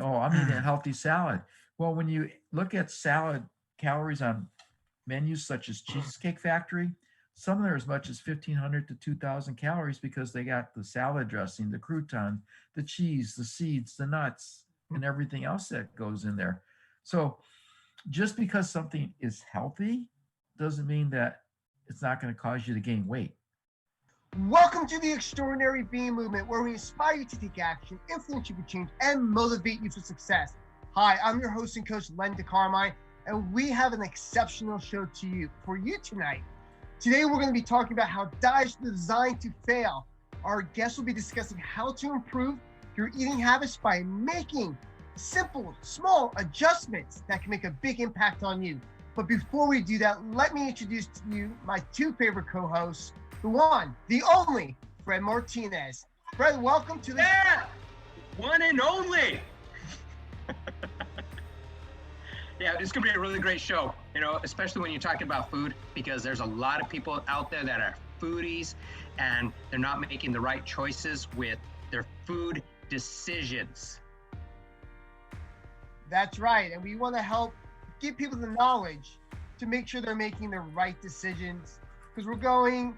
Oh, I'm eating a healthy salad. Well, when you look at salad calories on menus such as Cheesecake Factory, some of them are as much as 1,500 to 2,000 calories because they got the salad dressing, the crouton, the cheese, the seeds, the nuts, and everything else that goes in there. So just because something is healthy doesn't mean that it's not going to cause you to gain weight. Welcome to the Extraordinary Being Movement, where we inspire you to take action, influence you for change, and motivate you for success. Hi, I'm your host and coach, Len DeCarmine, and we have an exceptional show for you tonight. Today, we're going to be talking about how diets are designed to fail. Our guests will be discussing how to improve your eating habits by making simple, small adjustments that can make a big impact on you. But before we do that, let me introduce to you my two favorite co-hosts, the one, the only, Fred Martinez. Fred, welcome to the show. One and only. Yeah, it's gonna be a really great show, especially when you're talking about food, because there's a lot of people out there that are foodies and they're not making the right choices with their food decisions. That's right, and we want to help give people the knowledge to make sure they're making the right decisions, because we're going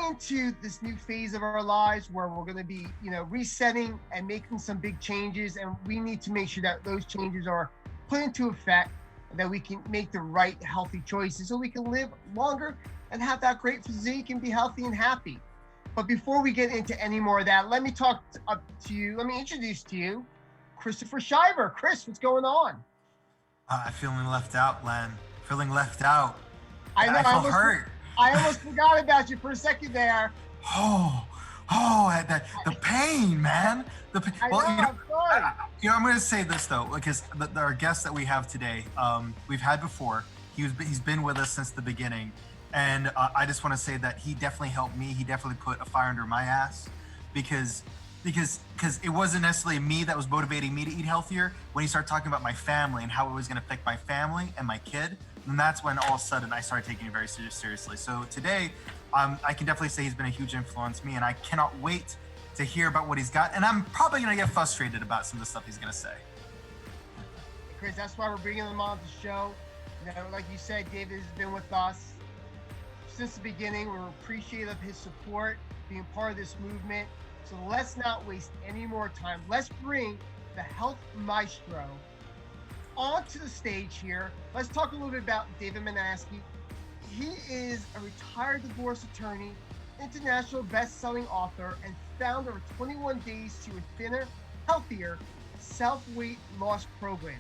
into this new phase of our lives where we're going to be, resetting and making some big changes, and we need to make sure that those changes are put into effect, and that we can make the right healthy choices so we can live longer and have that great physique and be healthy and happy. But before we get into any more of that, let me introduce to you Christopher Shiver. Chris, what's going on? I'm feeling left out, Len. Feeling left out. I know. I feel hurt. I almost forgot about you for a second there. The pain, man. The pain. I'm sorry. I'm going to say this though, because our guest that we have today, we've had before. He's been with us since the beginning, and I just want to say that he definitely helped me. He definitely put a fire under my ass, because it wasn't necessarily me that was motivating me to eat healthier. When he started talking about my family and how it was going to affect my family and my kid, and that's when all of a sudden I started taking it very seriously. So today, I can definitely say he's been a huge influence on me, and I cannot wait to hear about what he's got. And I'm probably going to get frustrated about some of the stuff he's going to say. Chris, that's why we're bringing him on the show. Like you said, David has been with us since the beginning. We're appreciative of his support, being part of this movement. So let's not waste any more time. Let's bring the Health Maestro onto the stage here. Let's talk a little bit about David Medansky. He is a retired divorce attorney, international best-selling author, and founder of 21 Days to a Thinner, Healthier Self-Weight Loss Program.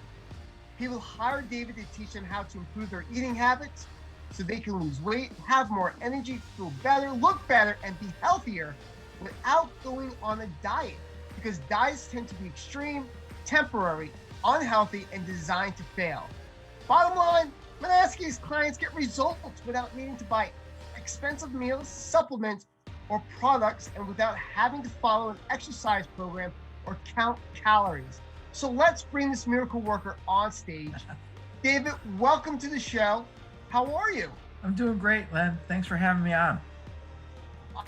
People hire David to teach them how to improve their eating habits so they can lose weight, have more energy, feel better, look better, and be healthier without going on a diet, because diets tend to be extreme, temporary, unhealthy, and designed to fail. Bottom line, Medansky's clients get results without needing to buy expensive meals, supplements, or products, and without having to follow an exercise program or count calories. So let's bring this miracle worker on stage. David, welcome to the show. How are you? I'm doing great, Len. Thanks for having me on.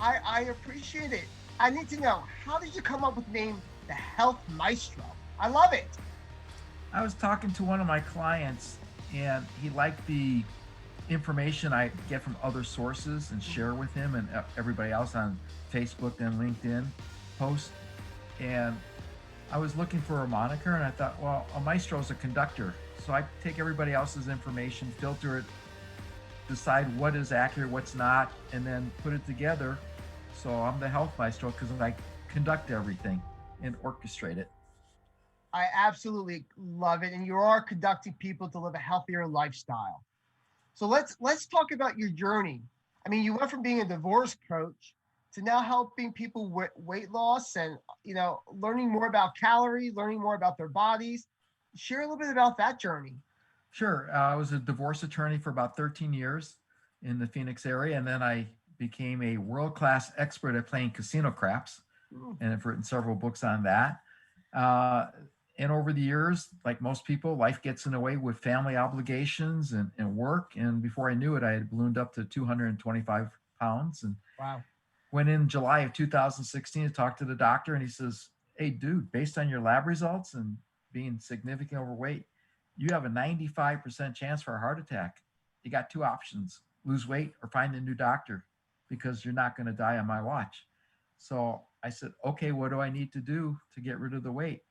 I appreciate it. I need to know, how did you come up with the name the Health Maestro? I love it. I was talking to one of my clients, and he liked the information I get from other sources and share with him and everybody else on Facebook and LinkedIn posts. And I was looking for a moniker, and I thought, well, a maestro is a conductor. So I take everybody else's information, filter it, decide what is accurate, what's not, and then put it together. So I'm the Health Maestro because I conduct everything and orchestrate it. I absolutely love it. And you are conducting people to live a healthier lifestyle. So let's talk about your journey. I mean, you went from being a divorce coach to now helping people with weight loss and, learning more about calories, learning more about their bodies. Share a little bit about that journey. Sure. I was a divorce attorney for about 13 years in the Phoenix area, and then I became a world-class expert at playing casino craps, and I've written several books on that. And over the years, like most people, life gets in the way with family obligations and work. And before I knew it, I had ballooned up to 225 pounds. And wow. When in July of 2016, I talked to the doctor, and he says, hey, dude, based on your lab results and being significantly overweight, you have a 95% chance for a heart attack. You got two options: lose weight or find a new doctor, because you're not going to die on my watch. So I said, okay, what do I need to do to get rid of the weight?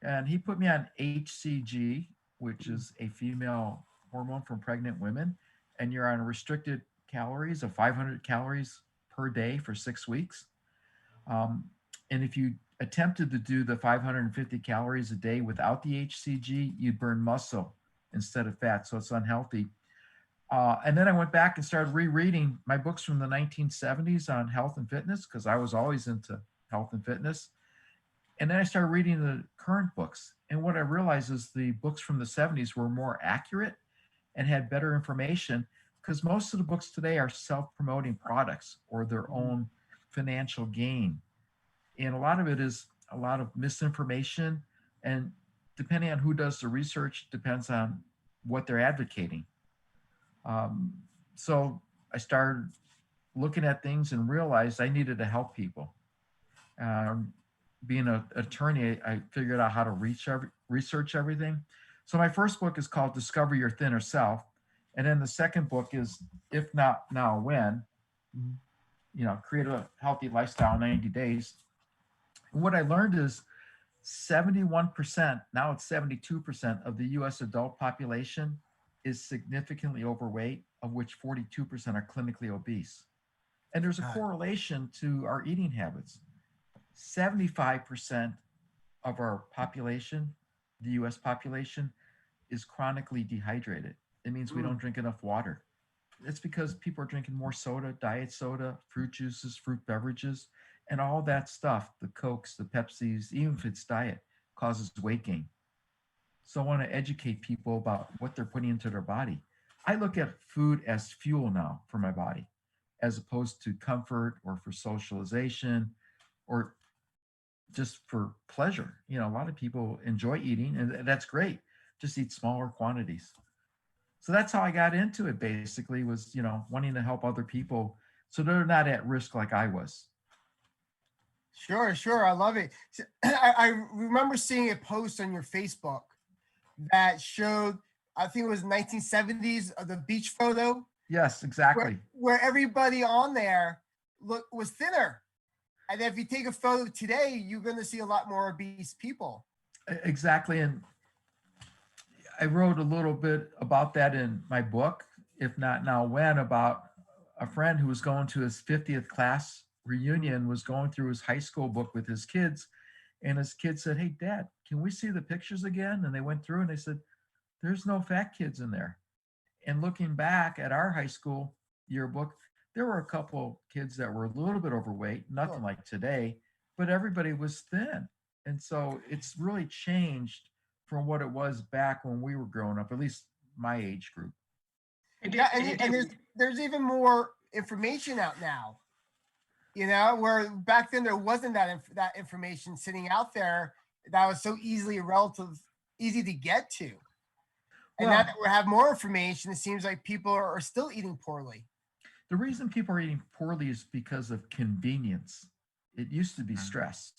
And he put me on HCG, which is a female hormone from pregnant women. And you're on restricted calories of 500 calories per day for 6 weeks. Um, and if you attempted to do the 550 calories a day without the HCG, you'd burn muscle instead of fat. So it's unhealthy. And then I went back and started rereading my books from the 1970s on health and fitness, because I was always into health and fitness. And then I started reading the current books. And what I realized is the books from the 70s were more accurate and had better information, because most of the books today are self-promoting products or their own financial gain. And a lot of it is a lot of misinformation. And depending on who does the research, depends on what they're advocating. So I started looking at things and realized I needed to help people. Being an attorney, I figured out how to research everything. So my first book is called Discover Your Thinner Self. And then the second book is If Not Now, When? Create a healthy lifestyle in 90 days. And what I learned is 71%, now it's 72% of the US adult population is significantly overweight, of which 42% are clinically obese. And there's a correlation to our eating habits. 75% of our population, the US population, is chronically dehydrated. It means we don't drink enough water. It's because people are drinking more soda, diet soda, fruit juices, fruit beverages, and all that stuff, the Cokes, the Pepsis, even if it's diet, causes weight gain. So I want to educate people about what they're putting into their body. I look at food as fuel now for my body, as opposed to comfort or for socialization or just for pleasure. A lot of people enjoy eating, and that's great. Just eat smaller quantities. So that's how I got into it, basically, was, wanting to help other people so they're not at risk like I was. Sure. I love it. I remember seeing a post on your Facebook that showed, I think it was 1970s, the beach photo. Yes, exactly. Where everybody on there was thinner. And if you take a photo today, you're going to see a lot more obese people. Exactly. And I wrote a little bit about that in my book, If Not Now, When, about a friend who was going to his 50th class reunion, was going through his high school book with his kids. And his kids said, "Hey, Dad, can we see the pictures again?" And they went through and they said, "There's no fat kids in there." And looking back at our high school yearbook, there were a couple kids that were a little bit overweight, nothing like today, but everybody was thin. And so it's really changed from what it was back when we were growing up, at least my age group. Yeah, and there's even more information out now. Where back then there wasn't that information sitting out there that was so easy to get to. And now that we have more information, it seems like people are still eating poorly. The reason people are eating poorly is because of convenience. It used to be stress.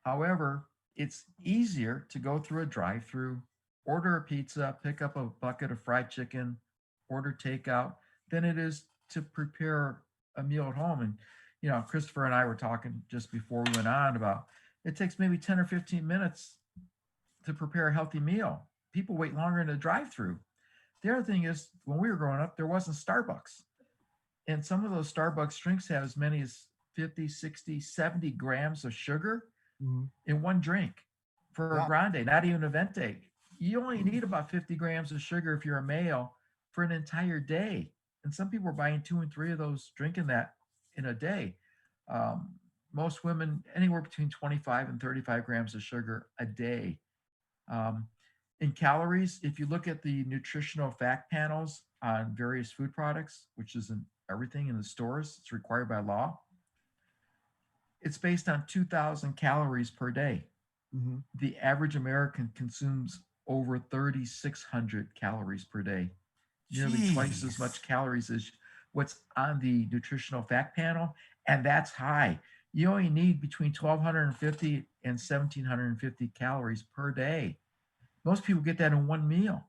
However, it's easier to go through a drive-through, order a pizza, pick up a bucket of fried chicken, order takeout, than it is to prepare a meal at home. And, Christopher and I were talking just before we went on about it takes maybe 10 or 15 minutes to prepare a healthy meal. People wait longer in a drive-through. The other thing is, when we were growing up, there wasn't Starbucks. And some of those Starbucks drinks have as many as 50, 60, 70 grams of sugar in one drink for a grande, not even a venti. You only need about 50 grams of sugar if you're a male for an entire day. And some people are buying 2 and 3 of those, drinking that in a day. Most women, anywhere between 25 and 35 grams of sugar a day. In calories, if you look at the nutritional fact panels on various food products, which is in everything in the stores, it's required by law. It's based on 2,000 calories per day. The average American consumes over 3,600 calories per day, nearly twice as much calories as what's on the nutritional fact panel. And that's high. You only need between 1,250 and 1,750 calories per day. Most people get that in one meal.